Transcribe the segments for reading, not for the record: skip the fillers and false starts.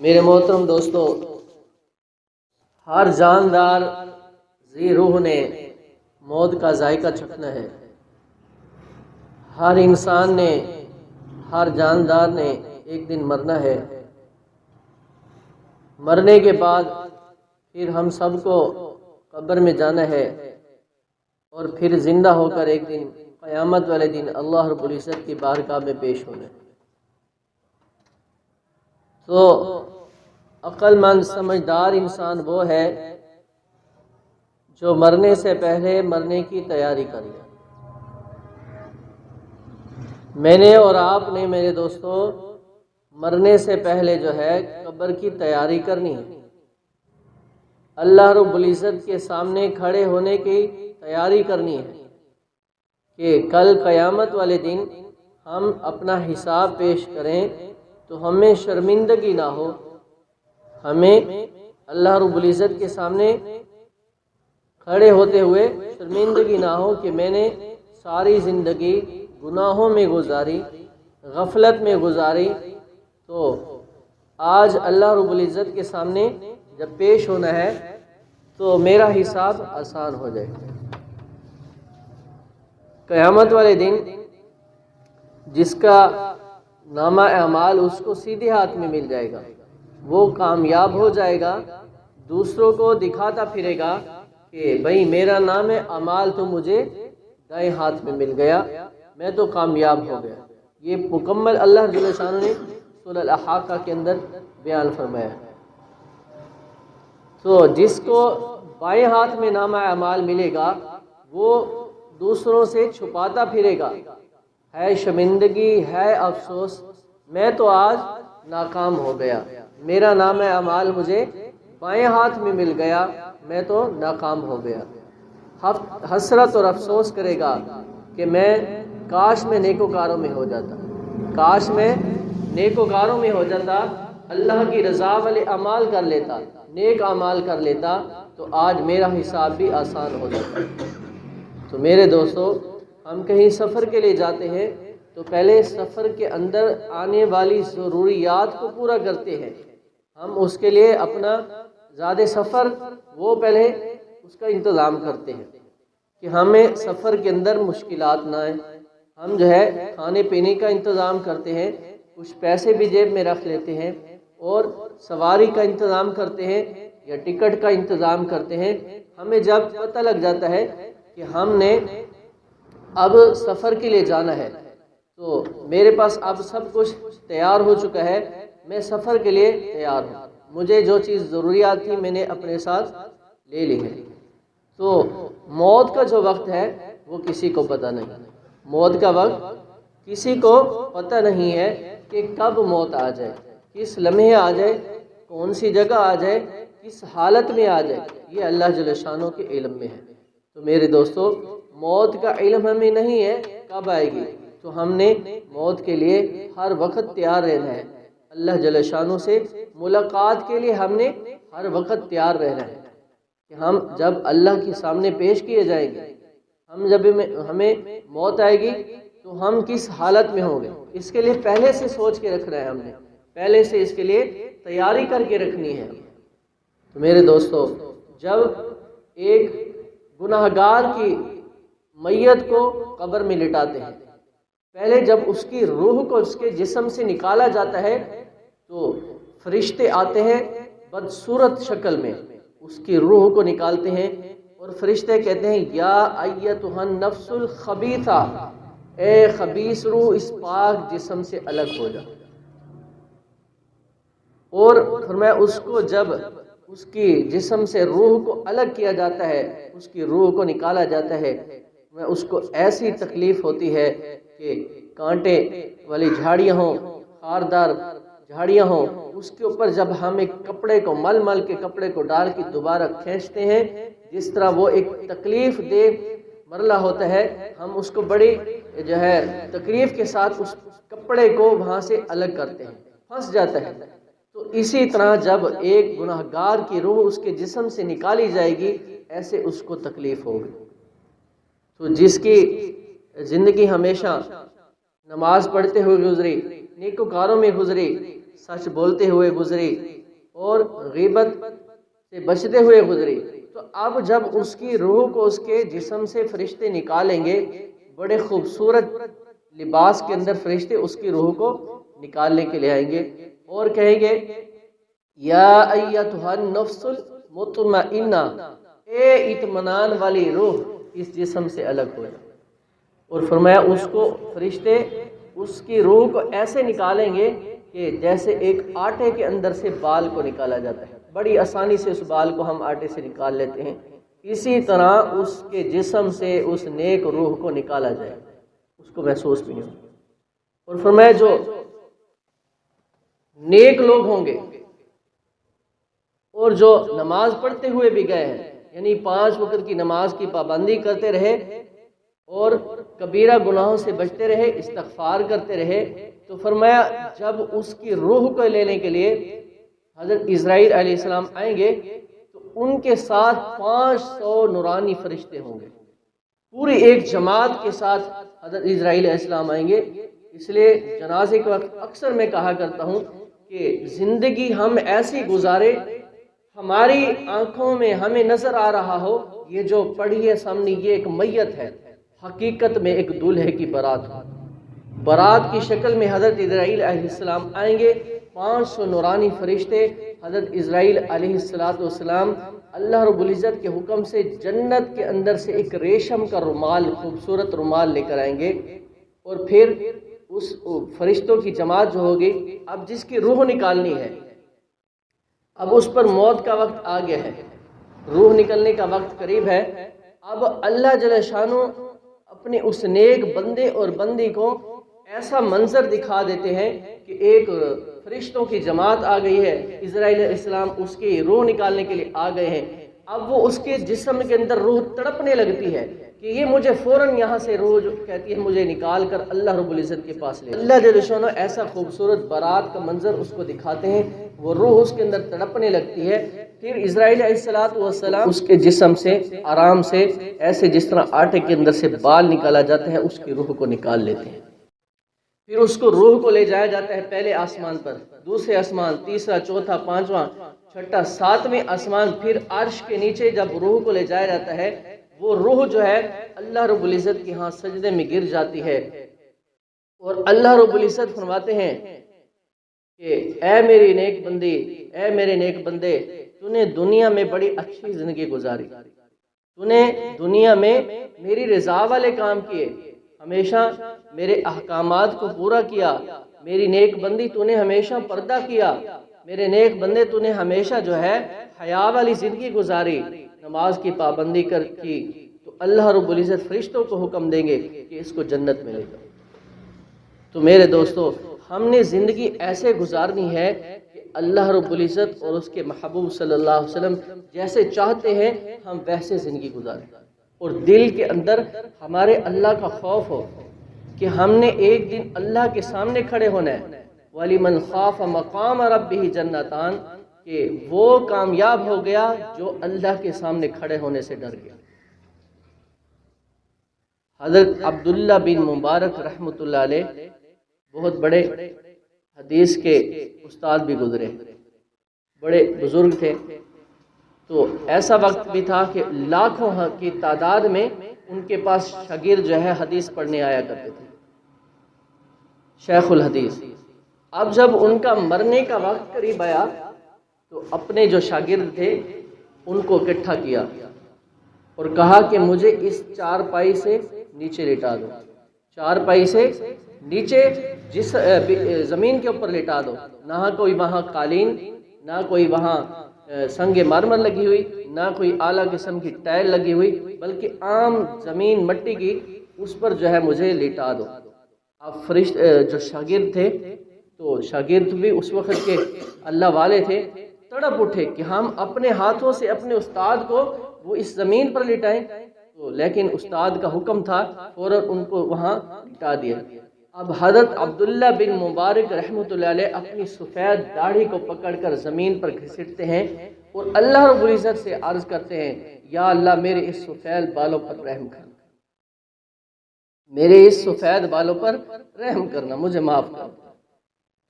میرے محترم دوستو، ہر جاندار ذی روح نے موت کا ذائقہ چکھنا ہے۔ ہر انسان نے، ہر جاندار نے ایک دن مرنا ہے۔ مرنے کے بعد پھر ہم سب کو قبر میں جانا ہے اور پھر زندہ ہو کر ایک دن قیامت والے دن اللہ رب العزت کی بارگاہ میں پیش ہونا ہے۔ تو عقل مند سمجھدار انسان وہ ہے جو مرنے سے پہلے مرنے کی تیاری کرے۔ میں نے اور آپ نے میرے دوستو مرنے سے پہلے جو ہے قبر کی تیاری کرنی ہے۔ اللہ رب العزت کے سامنے کھڑے ہونے کی تیاری کرنی ہے کہ کل قیامت والے دن ہم اپنا حساب پیش کریں تو ہمیں شرمندگی نہ ہو، ہمیں اللہ رب العزت کے سامنے کھڑے ہوتے ہوئے شرمندگی نہ ہو کہ میں نے ساری زندگی گناہوں میں گزاری، غفلت میں گزاری، تو آج اللہ رب العزت کے سامنے جب پیش ہونا ہے تو میرا حساب آسان ہو جائے۔ قیامت والے دن جس کا نامہ اعمال اس کو سیدھے ہاتھ میں مل جائے گا، وہ کامیاب ہو جائے گا، دوسروں کو دکھاتا پھرے گا کہ بھئی میرا نام اعمال تو مجھے دائیں ہاتھ میں مل گیا، میں تو کامیاب ہو گیا۔ یہ مکمل اللہ جل شانہ نے سورہ الحاقہ کے اندر بیان فرمایا۔ تو جس کو بائیں ہاتھ میں نامہ اعمال ملے گا وہ دوسروں سے چھپاتا پھرے گا، ہے شرمندگی، ہے افسوس، میں تو آج ناکام ہو گیا، میرا نام اعمال مجھے بائیں ہاتھ میں مل گیا، میں تو ناکام ہو گیا۔ حسرت اور افسوس کرے گا کہ میں کاش میں نیکوکاروں میں ہو جاتا، کاش میں نیکوکاروں میں ہو جاتا، اللہ کی رضا والے اعمال کر لیتا، نیک اعمال کر لیتا، تو آج میرا حساب بھی آسان ہو جاتا۔ تو میرے دوستو، ہم کہیں سفر کے لیے جاتے ہیں تو پہلے سفر کے اندر آنے والی ضروریات کو پورا کرتے ہیں۔ ہم اس کے لیے اپنا زیادہ سفر وہ پہلے اس کا انتظام کرتے ہیں کہ ہمیں سفر کے اندر مشکلات نہ آئیں۔ ہم جو ہے کھانے پینے کا انتظام کرتے ہیں، کچھ پیسے بھی جیب میں رکھ لیتے ہیں اور سواری کا انتظام کرتے ہیں یا ٹکٹ کا انتظام کرتے ہیں۔ ہمیں جب پتہ لگ جاتا ہے کہ ہم نے اب سفر کے لیے جانا ہے تو میرے پاس اب سب کچھ تیار ہو چکا ہے، میں سفر کے لیے تیار ہوں، مجھے جو چیز ضروریات تھی میں نے اپنے ساتھ لے لی ہے۔ تو موت کا جو وقت ہے وہ کسی کو پتہ نہیں، موت کا وقت کسی کو پتہ نہیں ہے کہ کب موت آ جائے، کس لمحے آ جائے، کون سی جگہ آ جائے، کس حالت میں آ جائے، یہ اللہ جل شانہ کے علم میں ہے۔ تو میرے دوستو، موت کا علم ہمیں نہیں ہے کب آئے گی، تو ہم نے موت کے لیے ہر وقت تیار رہنا ہے۔ اللہ جل شانہ سے ملاقات کے لیے ہم نے ہر وقت تیار رہنا ہے کہ ہم جب اللہ کے سامنے پیش کیے جائیں گے، ہمیں موت آئے گی تو ہم کس حالت میں ہوں گے، اس کے لیے پہلے سے سوچ کے رکھنا ہے، ہم نے پہلے سے اس کے لیے تیاری کر کے رکھنی ہے۔ تو میرے دوستو، جب ایک گناہگار کی میت کو قبر میں لٹاتے ہیں، پہلے جب اس کی روح کو اس کے جسم سے نکالا جاتا ہے تو فرشتے آتے ہیں بدصورت شکل میں، اس کی روح کو نکالتے ہیں اور فرشتے کہتے ہیں یا ایتھا النفس الخبیثہ، اے خبیث روح اس پاک جسم سے الگ ہو جا۔ اور فرمایا اس کو جب اس کی جسم سے روح کو الگ کیا جاتا ہے، اس کی روح کو نکالا جاتا ہے، اس کو ایسی تکلیف ہوتی ہے کہ کانٹے والی جھاڑیاں ہوں، خاردار جھاڑیاں ہوں، اس کے اوپر جب ہم ایک کپڑے کو مل کے کپڑے کو ڈال کے دوبارہ کھینچتے ہیں، جس طرح وہ ایک تکلیف دہ مرحلہ ہوتا ہے، ہم اس کو بڑی جو ہے تکلیف کے ساتھ اس کپڑے کو وہاں سے الگ کرتے ہیں، پھنس جاتا ہے۔ تو اسی طرح جب ایک گناہگار کی روح اس کے جسم سے نکالی جائے گی، ایسے اس کو تکلیف ہوگی۔ تو جس کی زندگی ہمیشہ نماز پڑھتے ہوئے گزری، نیکوکاروں میں گزری، سچ بولتے ہوئے گزری اور غیبت سے بچتے ہوئے گزری، تو اب جب اس کی روح کو اس کے جسم سے فرشتے نکالیں گے، بڑے خوبصورت لباس کے اندر فرشتے اس کی روح کو نکالنے کے لیے آئیں گے اور کہیں گے یا ایتھا النفس المطمئنہ، اے اطمینان والی روح اس جسم سے الگ ہو جا۔ اور فرمایا اس کو فرشتے اس کی روح کو ایسے نکالیں گے کہ جیسے ایک آٹے کے اندر سے بال کو نکالا جاتا ہے، بڑی آسانی سے اس بال کو ہم آٹے سے نکال لیتے ہیں، اسی طرح اس کے جسم سے اس نیک روح کو نکالا جائے، اس کو محسوس بھی نہیں ہوگا۔ اور فرمایا جو نیک لوگ ہوں گے اور جو نماز پڑھتے ہوئے بھی گئے ہیں، یعنی 5 وقت کی نماز کی پابندی کرتے رہے اور کبیرہ گناہوں سے بچتے رہے، استغفار کرتے رہے، تو فرمایا جب اس کی روح کو لینے کے لیے حضرت اسرائیل علیہ السلام آئیں گے تو ان کے ساتھ 500 نورانی فرشتے ہوں گے، پوری ایک جماعت کے ساتھ حضرت اسرائیل علیہ السلام آئیں گے۔ اس لیے جنازے کے وقت اکثر میں کہا کرتا ہوں کہ زندگی ہم ایسی گزارے ہماری آنکھوں میں ہمیں نظر آ رہا ہو یہ جو پڑھی ہے سامنے یہ ایک میت ہے، حقیقت میں ایک دولہے کی بارات ہو، بارات کی شکل میں حضرت اسرائیل علیہ السلام آئیں گے، 500 نورانی فرشتے حضرت اسرائیل علیہ السلام اللہ رب العزت کے حکم سے جنت کے اندر سے ایک ریشم کا رومال، خوبصورت رومال لے کر آئیں گے، اور پھر اس فرشتوں کی جماعت جو ہوگی، اب جس کی روح نکالنی ہے، اب اس پر موت کا وقت آ گیا ہے، روح نکلنے کا وقت قریب ہے، اب اللہ جل شانہ اپنے اس نیک بندے اور بندی کو ایسا منظر دکھا دیتے ہیں کہ ایک فرشتوں کی جماعت آ گئی ہے، اسرائیل علیہ السلام اس کی روح نکالنے کے لیے آ گئے ہیں، اب وہ اس کے جسم کے اندر روح تڑپنے لگتی ہے کہ یہ مجھے فوراً یہاں سے روح جو کہتی ہے مجھے نکال کر اللہ رب العزت کے پاس لے۔ اللہ جل شانہ ایسا خوبصورت بارات کا منظر اس کو دکھاتے ہیں، وہ روح اس کے اندر تڑپنے لگتی ہے، پھر اسرائیل علیہ السلام اس کے جسم سے آرام سے ایسے جس طرح آٹے کے اندر سے بال نکالا جاتا ہے اس کی روح کو نکال لیتے ہیں، پھر اس کو روح کو لے جایا جاتا ہے پہلے آسمان پر، دوسرے آسمان، تیسرا، چوتھا، پانچواں، چھٹا، ساتویں آسمان، پھر عرش کے نیچے جب روح کو لے جایا جاتا ہے وہ روح جو ہے اللہ رب العزت کے ہاں سجدے میں گر جاتی ہے، اور اللہ رب العزت فرماتے ہیں کہ اے میری نیک بندی، اے میرے نیک بندے، تو نے دنیا میں بڑی اچھی زندگی گزاری، تو نے دنیا میں میری رضا والے کام کیے، ہمیشہ میرے احکامات کو پورا کیا، میری نیک بندی تو نے ہمیشہ پردہ کیا، میرے نیک بندے تو نے ہمیشہ جو ہے حیا والی زندگی گزاری، نماز کی پابندی کی، تو اللہ رب العزت فرشتوں کو حکم دیں گے کہ اس کو جنت میں لے جاؤ۔ تو میرے دوستو ہم نے زندگی ایسے گزارنی ہے کہ اللہ رب العزت اور اس کے محبوب صلی اللہ علیہ وسلم جیسے چاہتے ہیں ہم ویسے زندگی گزاریں، اور دل کے اندر ہمارے اللہ کا خوف ہو کہ ہم نے ایک دن اللہ کے سامنے کھڑے ہونا ہے، وَلِمَنْ خَافَ مَقَامَ رَبِّهِ جَنَّتَانِ، کہ وہ کامیاب ہو گیا جو اللہ کے سامنے کھڑے ہونے سے ڈر گیا۔ حضرت عبداللہ بن مبارک رحمۃ اللہ علیہ بہت بڑے حدیث کے استاد بھی گزرے، بڑے بزرگ تھے، تو ایسا وقت بھی تھا کہ لاکھوں کی تعداد میں ان کے پاس شاگرد جو ہے حدیث پڑھنے آیا کرتے تھے، شیخ الحدیث۔ اب جب ان کا مرنے کا وقت قریب آیا تو اپنے جو شاگرد تھے ان کو اکٹھا کیا اور کہا کہ مجھے اس چارپائی سے نیچے لٹا دو، چارپائی سے نیچے جس زمین کے اوپر لٹا دو، نہ کوئی وہاں قالین، نہ کوئی وہاں سنگ مرمر لگی ہوئی، نہ کوئی اعلیٰ قسم کی ٹائل لگی ہوئی، بلکہ عام زمین مٹی کی، اس پر جو ہے مجھے لٹا دو۔ اب جو شاگرد تھے تو شاگرد بھی اس وقت کے اللہ والے تھے، تڑپ اٹھے کہ ہم اپنے ہاتھوں سے اپنے استاد کو وہ اس زمین پر لٹائیں، تو لیکن استاد کا حکم تھا، فوراً ان کو وہاں لٹا دیا۔ اب حضرت عبداللہ بن مبارک رحمۃ اللہ علیہ اپنی سفید داڑھی کو پکڑ کر زمین پر گھسیٹتے ہیں اور اللہ رب العزت سے عرض کرتے ہیں یا اللہ میرے اس سفید بالوں پر رحم کرنا، میرے اس سفید بالوں پر رحم کرنا، مجھے معاف کرنا۔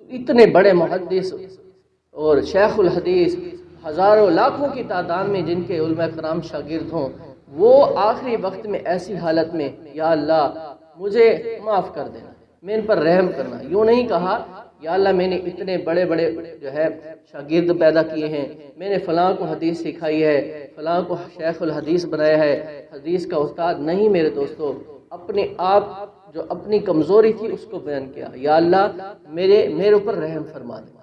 تو اتنے بڑے محدث اور شیخ الحدیث ہزاروں لاکھوں کی تعداد میں جن کے علماء کرام شاگرد ہوں، وہ آخری وقت میں ایسی حالت میں یا اللہ مجھے معاف کر دینا، میں ان پر رحم کرنا، یوں نہیں کہا یا اللہ میں نے اتنے بڑے بڑے جو ہے شاگرد پیدا کیے ہیں، میں نے فلاں کو حدیث سکھائی ہے، فلاں کو شیخ الحدیث بنایا ہے، حدیث کا استاد نہیں میرے دوستو، اپنے آپ جو اپنی کمزوری تھی اس کو بیان کیا، یا اللہ میرے اوپر رحم فرما دے۔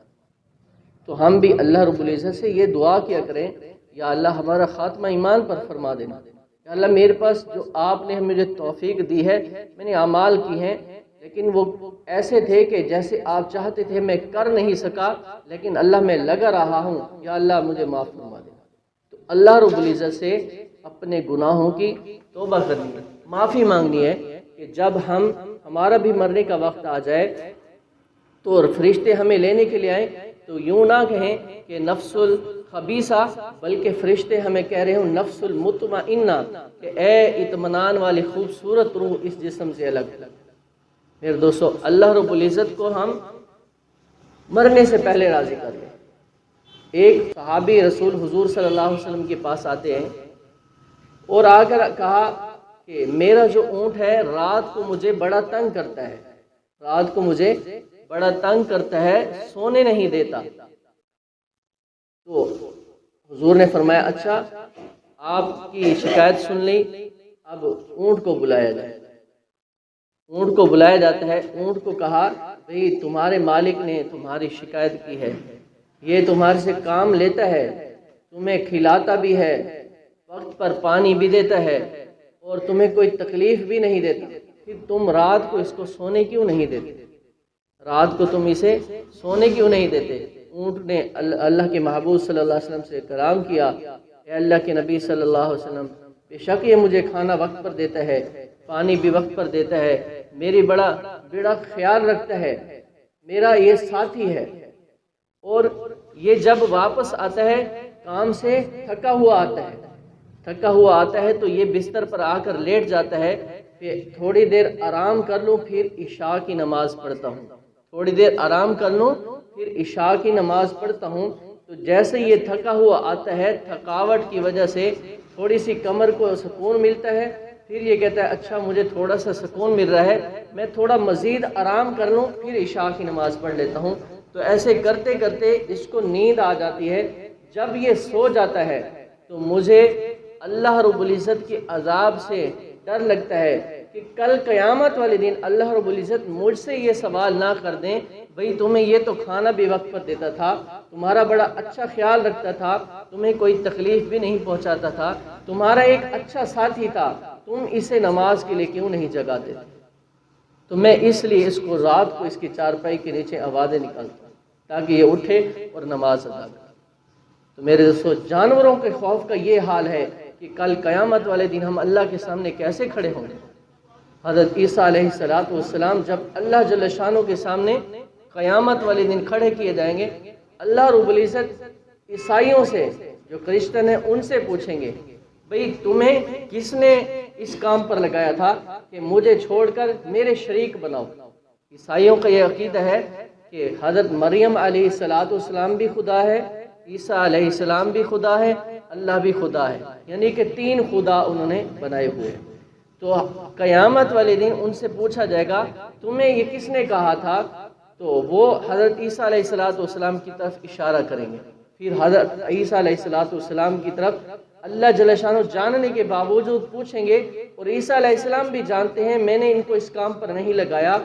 تو ہم بھی اللہ رب العزت سے یہ دعا کیا کریں، یا اللہ ہمارا خاتمہ ایمان پر فرما دینا، یا اللہ میرے پاس جو آپ نے مجھے توفیق دی ہے، میں نے اعمال کی ہیں لیکن وہ ایسے تھے کہ جیسے آپ چاہتے تھے میں کر نہیں سکا، لیکن اللہ میں لگا رہا ہوں، یا اللہ مجھے معاف فرما دینا۔ تو اللہ رب العزت سے اپنے گناہوں کی توبہ کرنی ہے، معافی مانگنی ہے کہ جب ہمارا بھی مرنے کا وقت آ جائے تو فرشتے ہمیں لینے کے لیے آئیں تو یوں نہ کہیں کہ نفس الخبیثہ، بلکہ فرشتے ہمیں کہہ رہے ہوں نفس المطمئنہ، کہ اے اطمینان والی خوبصورت روح اس جسم سے الگ۔ میرے دوستو، اللہ رب العزت کو ہم مرنے سے پہلے راضی کر لیں۔ ایک صحابی رسول حضور صلی اللہ علیہ وسلم کے پاس آتے ہیں اور آ کر کہا کہ میرا جو اونٹ ہے رات کو مجھے بڑا تنگ کرتا ہے، رات کو مجھے بڑا تنگ کرتا ہے، سونے نہیں دیتا۔ تو حضور نے فرمایا اچھا آپ کی شکایت سن لی، اب اونٹ کو بلایا جائے۔ اونٹ کو بلایا جاتا ہے، اونٹ کو کہا بھئی تمہارے مالک نے تمہاری شکایت کی ہے، یہ تمہارے سے کام لیتا ہے، تمہیں کھلاتا بھی ہے، وقت پر پانی بھی دیتا ہے اور تمہیں کوئی تکلیف بھی نہیں دیتا، پھر تم رات کو اس کو سونے کیوں نہیں دیتے؟ رات کو تم اسے سونے کیوں نہیں دیتے؟ اونٹ نے اللہ کے محبوب صلی اللہ علیہ وسلم سے کلام کیا، اے اللہ کے نبی صلی اللہ علیہ وسلم، بے شک یہ مجھے کھانا وقت پر دیتا ہے، پانی بھی وقت پر دیتا ہے، میری بڑا خیال رکھتا ہے، میرا یہ ساتھی ہے، اور یہ جب واپس آتا ہے کام سے تھکا ہوا آتا ہے تو یہ بستر پر آ کر لیٹ جاتا ہے کہ تھوڑی دیر آرام کر لوں پھر عشاء کی نماز پڑھتا ہوں، تھوڑی دیر آرام کر لوں پھر عشاء کی نماز پڑھتا ہوں۔ تو جیسے یہ تھکا ہوا آتا ہے، تھکاوٹ کی وجہ سے تھوڑی سی کمر کو سکون ملتا ہے، پھر یہ کہتا ہے اچھا مجھے تھوڑا سا سکون مل رہا ہے، میں تھوڑا مزید آرام کر لوں پھر عشاء کی نماز پڑھ لیتا ہوں۔ تو ایسے کرتے کرتے اس کو نیند آ جاتی ہے، جب یہ سو جاتا ہے تو مجھے اللہ رب العزت کے عذاب سے ڈر لگتا ہے کہ کل قیامت والے دن اللہ رب العزت مجھ سے یہ سوال نہ کر دیں بھئی تمہیں یہ تو کھانا بھی وقت پر دیتا تھا، تمہارا بڑا اچھا خیال رکھتا تھا، تمہیں کوئی تکلیف بھی نہیں پہنچاتا تھا، تمہارا ایک اچھا ساتھی تھا، تم اسے نماز کے لیے کیوں نہیں جگاتے تھے؟ تو میں اس لیے اس کو رات کو اس کی چارپائی کے نیچے آوازیں نکالتا ہوں تاکہ یہ اٹھے اور نماز ادا کرے۔ تو میرے دوستو، جانوروں کے خوف کا یہ حال ہے کہ کل قیامت والے دن ہم اللہ کے سامنے کیسے کھڑے ہوں گے۔ حضرت عیسیٰ علیہ السلام جب اللہ جل شانہ کے سامنے قیامت والے دن کھڑے کیے جائیں گے، اللہ رب العزت عیسائیوں سے جو کرسچن ہیں ان سے پوچھیں گے بھئی تمہیں کس نے اس کام پر لگایا تھا کہ مجھے چھوڑ کر میرے شریک بناؤ۔ عیسائیوں کا یہ عقیدہ ہے کہ حضرت مریم علیہ السلام بھی خدا ہے، عیسیٰ علیہ السلام بھی خدا ہے، اللہ بھی خدا ہے، یعنی کہ تین خدا انہوں نے بنائے ہوئے ہیں۔ تو قیامت والے دن ان سے پوچھا جائے گا تمہیں یہ کس نے کہا تھا، تو وہ حضرت عیسیٰ علیہ السلام کی طرف اشارہ کریں گے، پھر حضرت عیسیٰ علیہ السلام کی طرف اللہ جل شانہ جاننے کے باوجود پوچھیں گے، اور عیسیٰ علیہ السلام بھی جانتے ہیں میں نے ان کو اس کام پر نہیں لگایا۔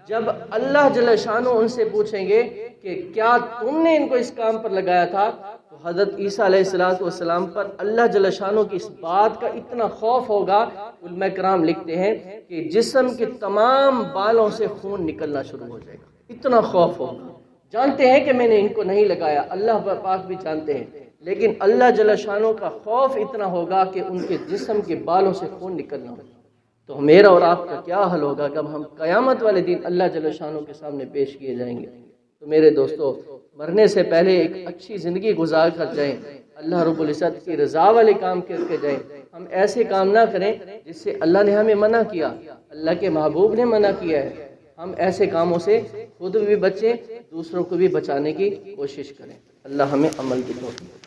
جب اللہ جل شانہ ان سے پوچھیں گے کہ کیا تم نے ان کو اس کام پر لگایا تھا، تو حضرت عیسیٰ علیہ السلام پر اللہ جل شانہ کی اس بات کا اتنا خوف ہوگا، علماء کرام لکھتے ہیں کہ جسم کے تمام بالوں سے خون نکلنا شروع ہو جائے گا، اتنا خوف ہوگا۔ جانتے ہیں کہ میں نے ان کو نہیں لگایا، اللہ پاک بھی جانتے ہیں، لیکن اللہ جل شانہ کا خوف اتنا ہوگا کہ ان کے جسم کے بالوں سے خون نکلنا ہوگا۔ تو میرا اور آپ کا کیا حل ہوگا جب ہم قیامت والے دن اللہ جل شانہ کے سامنے پیش کیے جائیں گے؟ تو میرے دوستو، مرنے سے پہلے ایک اچھی زندگی گزار کر جائیں، اللہ رب العزت کی رضا والے کام کر کے جائیں۔ ہم ایسے کام نہ کریں جس سے اللہ نے ہمیں منع کیا، اللہ کے محبوب نے منع کیا ہے۔ ہم ایسے کاموں سے خود بھی بچیں دوسروں کو بھی بچانے کی کوشش کریں۔ اللہ ہمیں عمل کی توفیق